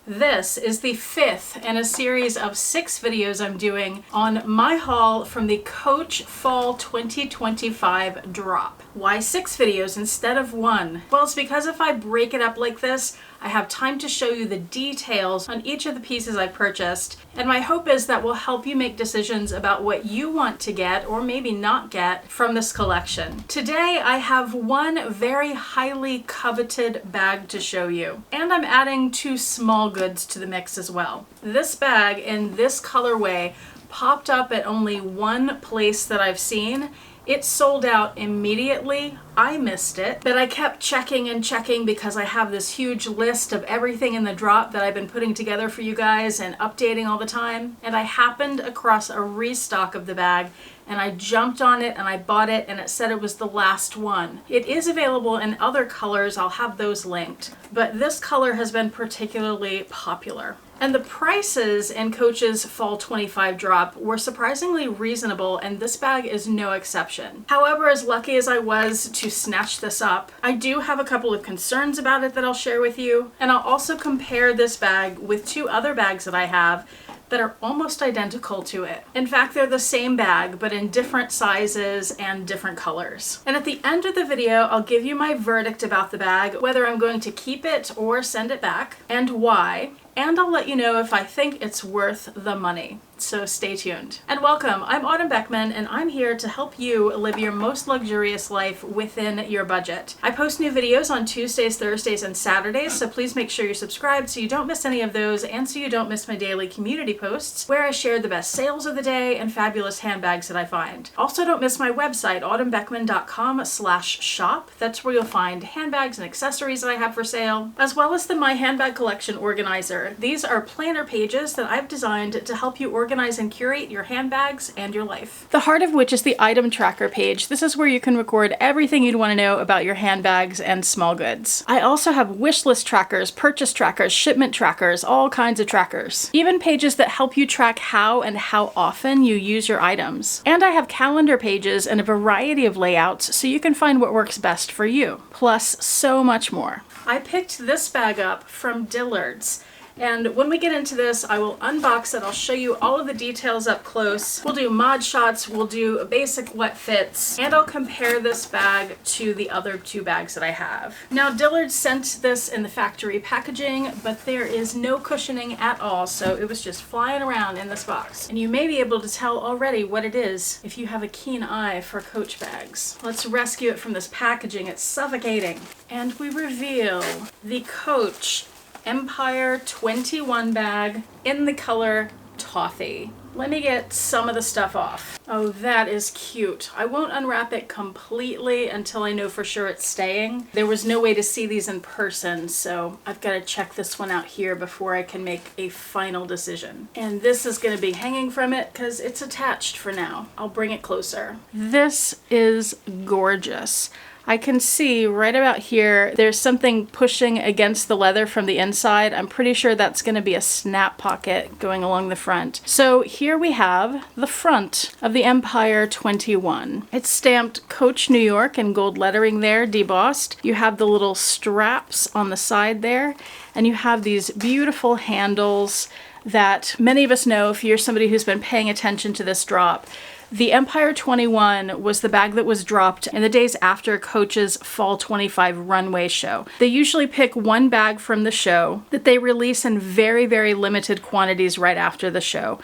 This is the 5th in a series of 6 videos I'm doing on my haul from the Coach Fall 2025 drop. Why 6 videos instead of 1? Well, it's because if I break it up like this, I have time to show you the details on each of the pieces I purchased, and my hope is that will help you make decisions about what you want to get or maybe not get from this collection. Today I have one very highly coveted bag to show you, and I'm adding 2 small goods to the mix as well. This bag in this colorway popped up at only one place that I've seen. It sold out immediately. I missed it, but I kept checking and checking because I have this huge list of everything in the drop that I've been putting together for you guys and updating all the time. And I happened across a restock of the bag and I jumped on it and I bought it, and it said it was the last one. It is available in other colors. I'll have those linked, but this color has been particularly popular. And the prices in Coach's Fall 25 drop were surprisingly reasonable, and this bag is no exception. However, as lucky as I was to snatch this up, I do have a couple of concerns about it that I'll share with you, and I'll also compare this bag with 2 other bags that I have that are almost identical to it. In fact, they're the same bag, but in different sizes and different colors. And at the end of the video, I'll give you my verdict about the bag, whether I'm going to keep it or send it back, and why. And I'll let you know if I think it's worth the money. So stay tuned. And welcome, I'm Autumn Beckman, and I'm here to help you live your most luxurious life within your budget. I post new videos on Tuesdays, Thursdays, and Saturdays, so please make sure you're subscribed so you don't miss any of those, and so you don't miss my daily community posts where I share the best sales of the day and fabulous handbags that I find. Also, don't miss my website, autumnbeckman.com/shop. That's where you'll find handbags and accessories that I have for sale, as well as the My Handbag Collection Organizer. These are planner pages that I've designed to help you organize and curate your handbags and your life. The heart of which is the item tracker page. This is where you can record everything you'd want to know about your handbags and small goods. I also have wish list trackers, purchase trackers, shipment trackers, all kinds of trackers. Even pages that help you track how and how often you use your items. And I have calendar pages and a variety of layouts so you can find what works best for you. Plus so much more. I picked this bag up from Dillard's. And when we get into this, I will unbox it. I'll show you all of the details up close. We'll do mod shots, we'll do a basic what fits, and I'll compare this bag to the other 2 bags that I have. Now, Dillard sent this in the factory packaging, but there is no cushioning at all, so it was just flying around in this box. And you may be able to tell already what it is if you have a keen eye for Coach bags. Let's rescue it from this packaging. It's suffocating. And we reveal the Coach Empire 21 bag in the color Toffee. Let me get some of the stuff off. Oh, that is cute. I won't unwrap it completely until I know for sure it's staying. There was no way to see these in person, so I've got to check this one out here before I can make a final decision. And this is going to be hanging from it because it's attached for now. I'll bring it closer. This is gorgeous. I can see right about here, there's something pushing against the leather from the inside. I'm pretty sure that's going to be a snap pocket going along the front. So here we have the front of the Empire 21. It's stamped Coach New York in gold lettering there, debossed. You have the little straps on the side there, and you have these beautiful handles that many of us know if you're somebody who's been paying attention to this drop. The Empire 21 was the bag that was dropped in the days after Coach's Fall 25 runway show. They usually pick one bag from the show that they release in very, very limited quantities right after the show.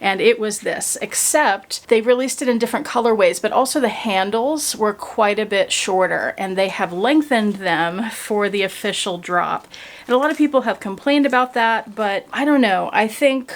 And it was this, except they released it in different colorways, but also the handles were quite a bit shorter, and they have lengthened them for the official drop. And a lot of people have complained about that, but I don't know. I think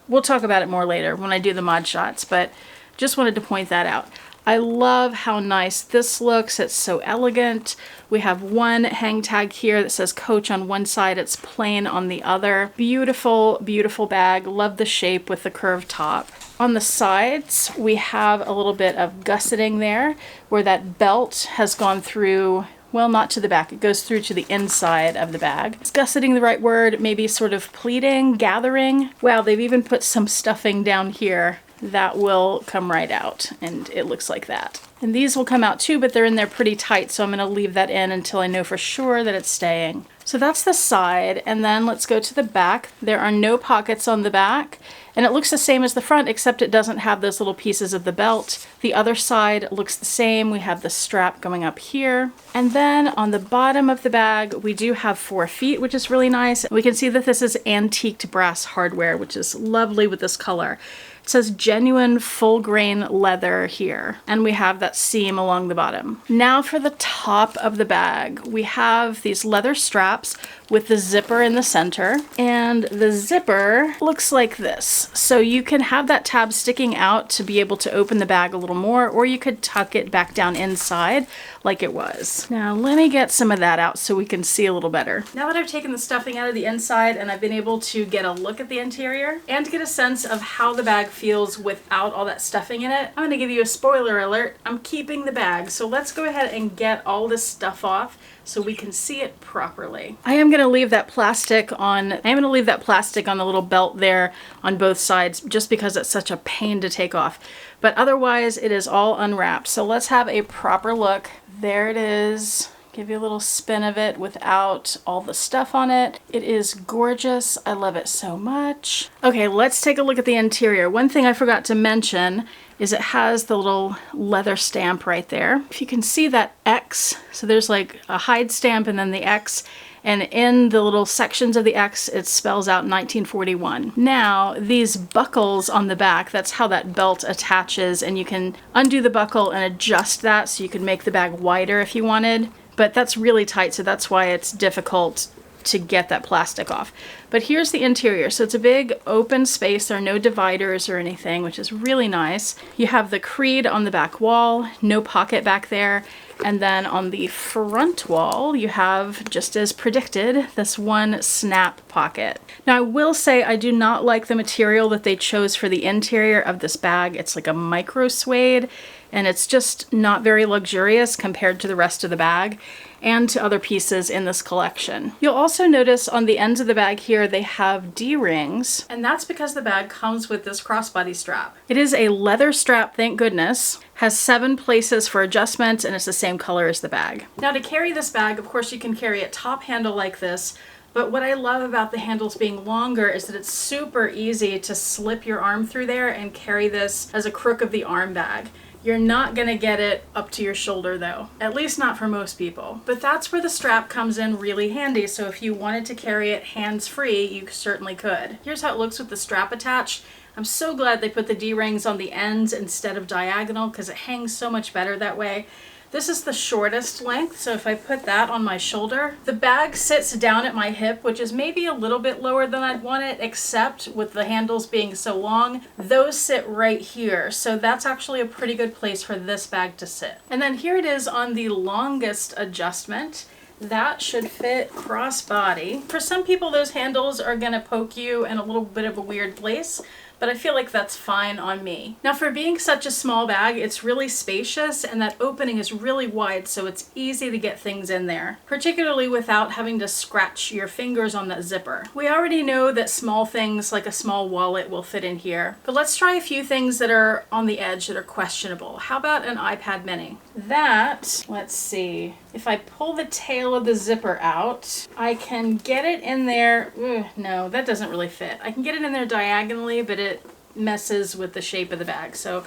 we'll talk about it more later when I do the mod shots, but just wanted to point that out. I love how nice this looks. It's so elegant. We have one hang tag here that says Coach on one side. It's plain on the other. Beautiful, beautiful bag. Love the shape with the curved top. On the sides, we have a little bit of gusseting there where that belt has gone through. Well, not to the back. It goes through to the inside of the bag. Is gusseting the right word? Maybe sort of pleating, gathering. Wow, they've even put some stuffing down here that will come right out, and it looks like that. And these will come out too, but they're in there pretty tight, so I'm going to leave that in until I know for sure that it's staying. So that's the side, and then let's go to the back. There are no pockets on the back, and it looks the same as the front, except it doesn't have those little pieces of the belt. The other side looks the same. We have the strap going up here. And then on the bottom of the bag, we do have 4 feet, which is really nice. We can see that this is antiqued brass hardware, which is lovely with this color. It says genuine full grain leather here, and we have that seam along the bottom. Now for the top of the bag, we have these leather straps with the zipper in the center, and the zipper looks like this. So you can have that tab sticking out to be able to open the bag a little more, or you could tuck it back down inside like it was. Now let me get some of that out so we can see a little better. Now that I've taken the stuffing out of the inside and I've been able to get a look at the interior and get a sense of how the bag feels without all that stuffing in it, I'm going to give you a spoiler alert. I'm keeping the bag, so let's go ahead and get all this stuff off so we can see it properly. I am going to leave that plastic on the little belt there on both sides just because it's such a pain to take off. But otherwise it is all unwrapped. So let's have a proper look. There it is. Give you a little spin of it without all the stuff on it. It is gorgeous. I love it so much. Okay, let's take a look at the interior. One thing I forgot to mention is it has the little leather stamp right there. If you can see that X, so there's like a hide stamp and then the X, and in the little sections of the X, it spells out 1941. Now, these buckles on the back, that's how that belt attaches, and you can undo the buckle and adjust that so you can make the bag wider if you wanted. But that's really tight, so that's why it's difficult to get that plastic off. But here's the interior. So it's a big open space. There are no dividers or anything, which is really nice. You have the creed on the back wall, no pocket back there. And then on the front wall, you have, just as predicted, this one snap pocket. Now I will say I do not like the material that they chose for the interior of this bag. It's like a micro suede, and it's just not very luxurious compared to the rest of the bag and to other pieces in this collection. You'll also notice on the ends of the bag here, they have D-rings, and that's because the bag comes with this crossbody strap. It is a leather strap, thank goodness, has 7 places for adjustment, and it's the same color as the bag. Now to carry this bag, of course you can carry it top handle like this, but what I love about the handles being longer is that it's super easy to slip your arm through there and carry this as a crook of the arm bag. You're not gonna get it up to your shoulder though, at least not for most people. But that's where the strap comes in really handy, so if you wanted to carry it hands-free, you certainly could. Here's how it looks with the strap attached. I'm so glad they put the D-rings on the ends instead of diagonal because it hangs so much better that way. This is the shortest length, so if I put that on my shoulder, the bag sits down at my hip, which is maybe a little bit lower than I'd want it, except with the handles being so long, those sit right here. So that's actually a pretty good place for this bag to sit. And then here it is on the longest adjustment. That should fit crossbody. For some people, those handles are gonna poke you in a little bit of a weird place, but I feel like that's fine on me. Now for being such a small bag, it's really spacious and that opening is really wide, so it's easy to get things in there, particularly without having to scratch your fingers on that zipper. We already know that small things like a small wallet will fit in here, but let's try a few things that are on the edge that are questionable. How about an iPad mini? That, let's see, if I pull the tail of the zipper out, I can get it in there. No, that doesn't really fit. I can get it in there diagonally, but it messes with the shape of the bag. So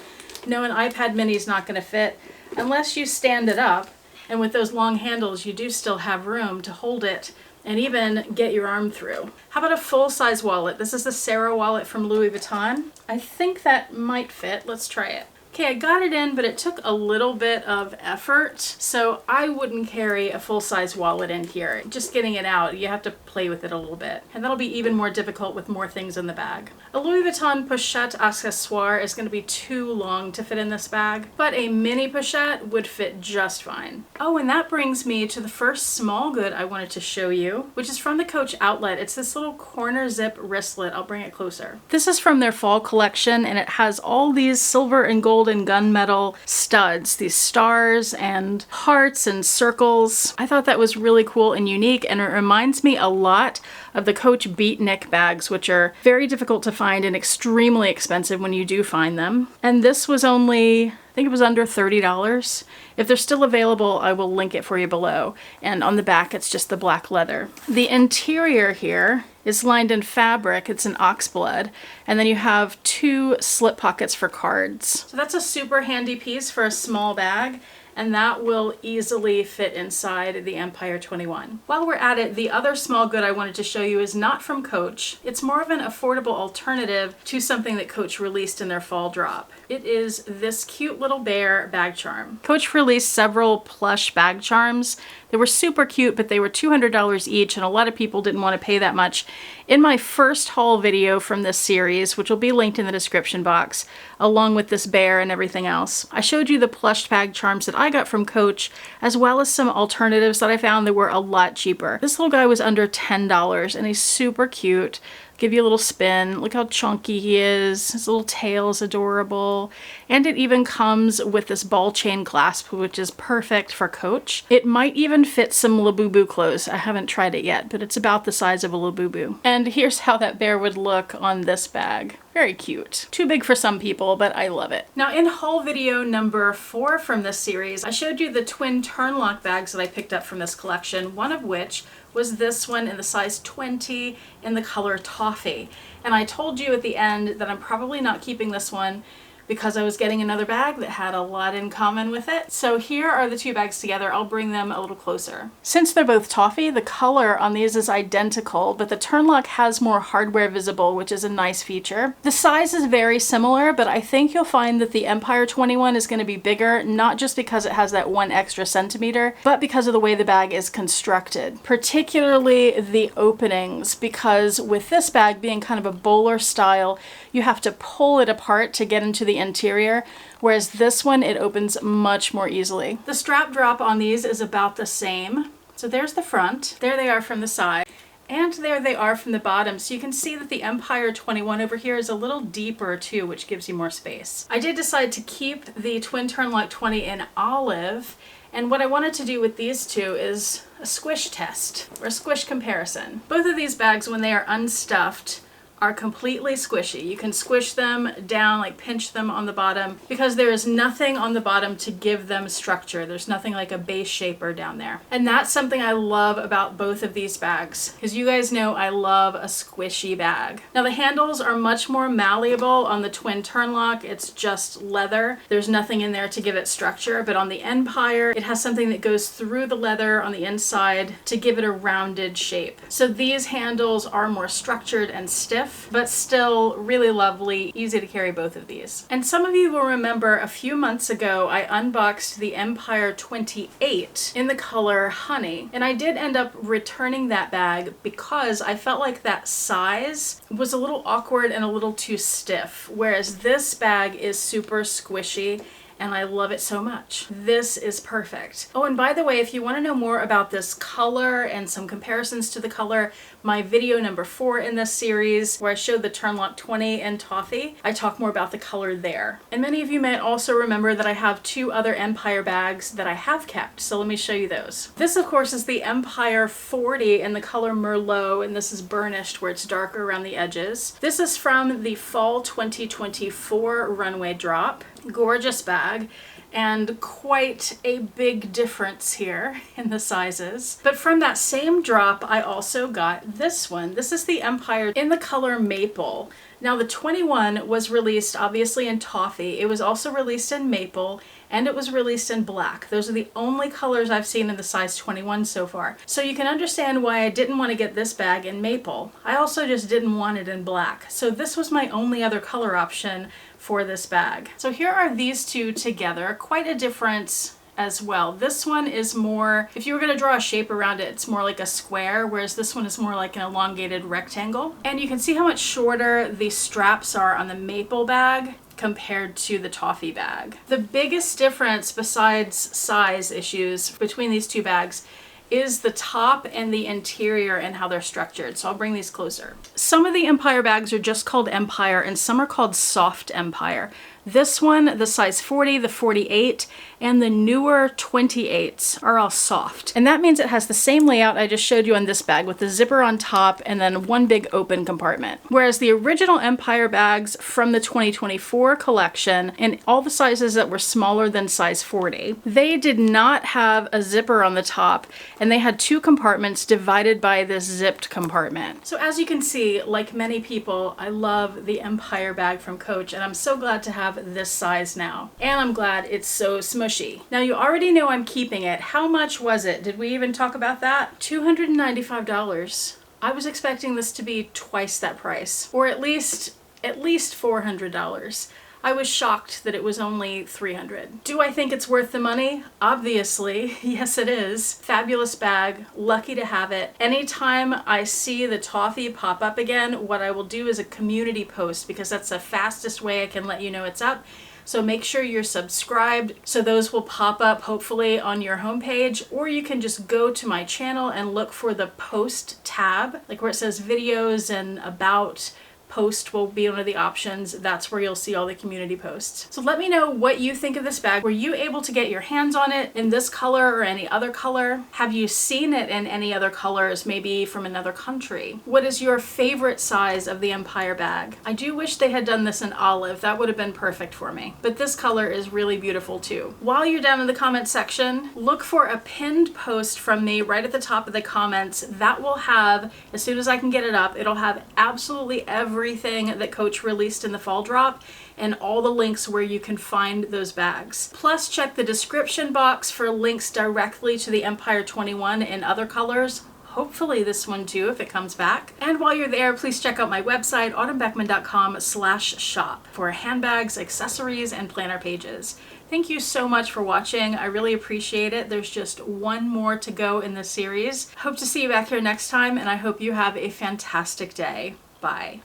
no, an iPad mini is not going to fit unless you stand it up. And with those long handles, you do still have room to hold it and even get your arm through. How about a full-size wallet? This is the Sarah wallet from Louis Vuitton. I think that might fit. Let's try it. Okay, I got it in, but it took a little bit of effort, so I wouldn't carry a full-size wallet in here. Just getting it out, you have to play with it a little bit, and that'll be even more difficult with more things in the bag. A Louis Vuitton pochette accessoire is going to be too long to fit in this bag, but a mini pochette would fit just fine. Oh, and that brings me to the first small good I wanted to show you, which is from the Coach outlet. It's this little corner zip wristlet. I'll bring it closer. This is from their fall collection, and it has all these silver and gold and gunmetal studs, these stars and hearts and circles. I thought that was really cool and unique, and it reminds me a lot of the Coach beatnik bags, which are very difficult to find and extremely expensive when you do find them. And this was only I think it was under $30. If they're still available, I will link it for you below. And on the back, it's just the black leather. The interior here is lined in fabric. It's an oxblood. And then you have 2 slip pockets for cards. So that's a super handy piece for a small bag, and that will easily fit inside the Empire 21. While we're at it, the other small good I wanted to show you is not from Coach. It's more of an affordable alternative to something that Coach released in their fall drop. It is this cute little bear bag charm. Coach released several plush bag charms. They were super cute, but they were $200 each, and a lot of people didn't want to pay that much. In my first haul video from this series, which will be linked in the description box, along with this bear and everything else, I showed you the plush bag charms that I got from Coach, as well as some alternatives that I found that were a lot cheaper. This little guy was under $10, and he's super cute. Give you a little spin. Look how chunky he is. His little tail is adorable. And it even comes with this ball chain clasp, which is perfect for Coach. It might even fit some Labubu clothes. I haven't tried it yet, but it's about the size of a Labubu. And here's how that bear would look on this bag. Very cute. Too big for some people, but I love it. Now in haul video number 4 from this series, I showed you the twin turnlock bags that I picked up from this collection, one of which was this one in the size 20 in the color toffee. And I told you at the end that I'm probably not keeping this one because I was getting another bag that had a lot in common with it. So here are the 2 bags together. I'll bring them a little closer. Since they're both toffee, the color on these is identical, but the turnlock has more hardware visible, which is a nice feature. The size is very similar, but I think you'll find that the Empire 21 is going to be bigger, not just because it has that 1 extra centimeter, but because of the way the bag is constructed, particularly the openings, because with this bag being kind of a bowler style, you have to pull it apart to get into the interior, whereas this one, it opens much more easily. The strap drop on these is about the same. So there's the front, there they are from the side, and there they are from the bottom. So you can see that the Empire 21 over here is a little deeper too, which gives you more space. I did decide to keep the twin turnlock 20 in olive, and what I wanted to do with these 2 is a squish test, or a squish comparison. Both of these bags, when they are unstuffed, are completely squishy. You can squish them down, like pinch them on the bottom, because there is nothing on the bottom to give them structure. There's nothing like a base shaper down there. And that's something I love about both of these bags, because you guys know I love a squishy bag. Now the handles are much more malleable on the twin turnlock. It's just leather. There's nothing in there to give it structure, but on the Empire, it has something that goes through the leather on the inside to give it a rounded shape. So these handles are more structured and stiff, but still really lovely, easy to carry both of these. And some of you will remember a few months ago I unboxed the Empire 28 in the color honey, and I did end up returning that bag because I felt like that size was a little awkward and a little too stiff, whereas this bag is super squishy and I love it so much. This is perfect. Oh, and by the way, if you want to know more about this color and some comparisons to the color, my video number 4 in this series, where I showed the turnlock 20 and toffee, I talk more about the color there. And many of you might also remember that I have 2 other Empire bags that I have kept, so let me show you those. This, of course, is the Empire 40 in the color Merlot, and this is burnished where it's darker around the edges. This is from the Fall 2024 runway drop. Gorgeous bag, and quite a big difference here in the sizes. But from that same drop, I also got this one. This is the Empire in the color Maple. Now the 21 was released obviously in toffee. It was also released in maple, and it was released in black. Those are the only colors I've seen in the size 21 so far. So you can understand why I didn't want to get this bag in maple. I also just didn't want it in black. So this was my only other color option for this bag. So here are these 2 together. Quite a difference as well. This one is more, if you were going to draw a shape around it, it's more like a square, whereas this one is more like an elongated rectangle. And you can see how much shorter the straps are on the maple bag compared to the toffee bag. The biggest difference besides size issues between these 2 bags is the top and the interior and how they're structured. So I'll bring these closer. Some of the Empire bags are just called Empire and some are called Soft Empire. This one, the size 40, the 48, and the newer 28s are all soft. And that means it has the same layout I just showed you on this bag with the zipper on top and then one big open compartment. Whereas the original Empire bags from the 2024 collection and all the sizes that were smaller than size 40, they did not have a zipper on the top and they had two compartments divided by this zipped compartment. So as you can see, like many people, I love the Empire bag from Coach and I'm so glad to have this size now. And I'm glad it's so smushy. Now you already know I'm keeping it. How much was it? Did we even talk about that? $295. I was expecting this to be twice that price, or at least $400. I was shocked that it was only $300. Do I think it's worth the money? Obviously, yes it is. Fabulous bag, lucky to have it. Anytime I see the toffee pop up again, what I will do is a community post because that's the fastest way I can let you know it's up. So make sure you're subscribed so those will pop up hopefully on your homepage, or you can just go to my channel and look for the post tab, like where it says videos and about. Post will be one of the options. That's where you'll see all the community posts. So let me know what you think of this bag. Were you able to get your hands on it in this color or any other color? Have you seen it in any other colors, maybe from another country? What is your favorite size of the Empire bag? I do wish they had done this in olive. That would have been perfect for me. But this color is really beautiful too. While you're down in the comment section, look for a pinned post from me right at the top of the comments. That will have, as soon as I can get it up, it'll have absolutely everything that Coach released in the fall drop and all the links where you can find those bags. Plus check the description box for links directly to the Empire 21 in other colors. Hopefully this one too if it comes back. And while you're there, please check out my website autumnbeckman.com/shop for handbags, accessories, and planner pages. Thank you so much for watching. I really appreciate it. There's just one more to go in this series. Hope to see you back here next time, and I hope you have a fantastic day. Bye.